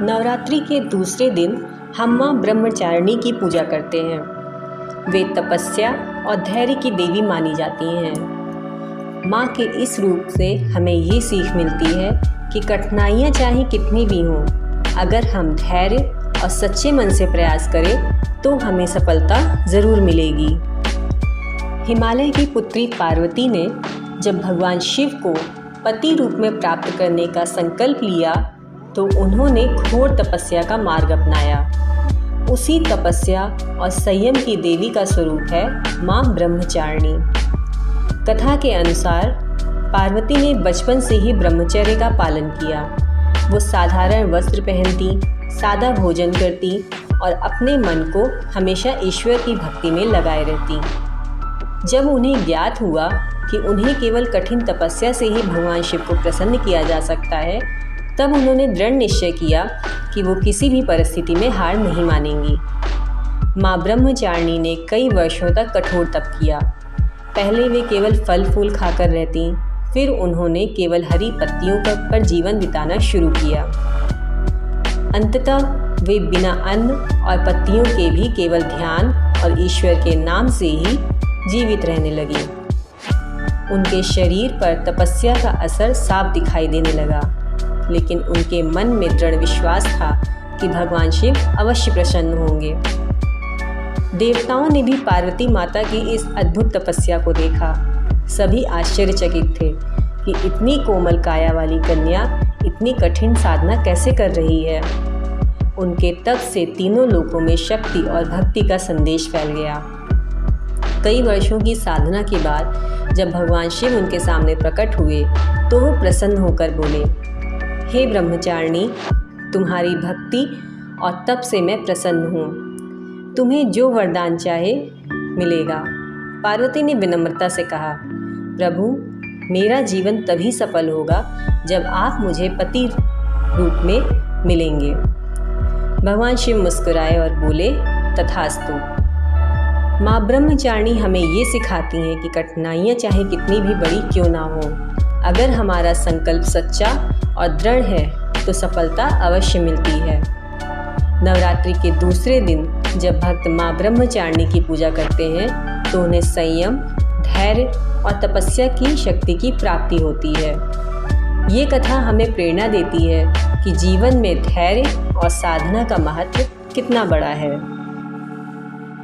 नवरात्रि के दूसरे दिन हम माँ ब्रह्मचारिणी की पूजा करते हैं। वे तपस्या और धैर्य की देवी मानी जाती हैं। माँ के इस रूप से हमें ये सीख मिलती है कि कठिनाइयाँ चाहे कितनी भी हों, अगर हम धैर्य और सच्चे मन से प्रयास करें तो हमें सफलता ज़रूर मिलेगी। हिमालय की पुत्री पार्वती ने जब भगवान शिव को पति रूप में प्राप्त करने का संकल्प लिया तो उन्होंने घोर तपस्या का मार्ग अपनाया। उसी तपस्या और संयम की देवी का स्वरूप है माँ ब्रह्मचारिणी। कथा के अनुसार पार्वती ने बचपन से ही ब्रह्मचर्य का पालन किया। वो साधारण वस्त्र पहनती, सादा भोजन करती और अपने मन को हमेशा ईश्वर की भक्ति में लगाए रहती। जब उन्हें ज्ञात हुआ कि उन्हें केवल कठिन तपस्या से ही भगवान शिव को प्रसन्न किया जा सकता है, तब उन्होंने दृढ़ निश्चय किया कि वो किसी भी परिस्थिति में हार नहीं मानेंगी। माँ ब्रह्मचारिणी ने कई वर्षों तक कठोर तप किया। पहले वे केवल फल फूल खाकर रहती, फिर उन्होंने केवल हरी पत्तियों पर जीवन बिताना शुरू किया। अंततः वे बिना अन्न और पत्तियों के भी केवल ध्यान और ईश्वर के नाम से ही जीवित रहने लगी। उनके शरीर पर तपस्या का असर साफ दिखाई देने लगा, लेकिन उनके मन में दृढ़ विश्वास था कि भगवान शिव अवश्य प्रसन्न होंगे। देवताओं ने भी पार्वती माता की इस अद्भुत तपस्या को देखा। सभी आश्चर्यचकित थे कि इतनी कोमल काया वाली कन्या इतनी कठिन साधना कैसे कर रही है। उनके तप से तीनों लोकों में शक्ति और भक्ति का संदेश फैल गया। कई वर्षों की साधना के बाद जब भगवान शिव उनके सामने प्रकट हुए तो वो प्रसन्न होकर बोले, हे ब्रह्मचारिणी, तुम्हारी भक्ति और तप से मैं प्रसन्न हूँ। तुम्हें जो वरदान चाहे मिलेगा। पार्वती ने विनम्रता से कहा, प्रभु, मेरा जीवन तभी सफल होगा जब आप मुझे पति रूप में मिलेंगे। भगवान शिव मुस्कुराए और बोले, तथास्तु। माँ ब्रह्मचारिणी हमें ये सिखाती हैं कि कठिनाइयाँ चाहे कितनी भी बड़ी क्यों ना हो, अगर हमारा संकल्प सच्चा और दृढ़ है तो सफलता अवश्य मिलती है। नवरात्रि के दूसरे दिन जब भक्त माँ ब्रह्मचारिणी की पूजा करते हैं तो उन्हें संयम, धैर्य और तपस्या की शक्ति की प्राप्ति होती है। ये कथा हमें प्रेरणा देती है कि जीवन में धैर्य और साधना का महत्व कितना बड़ा है।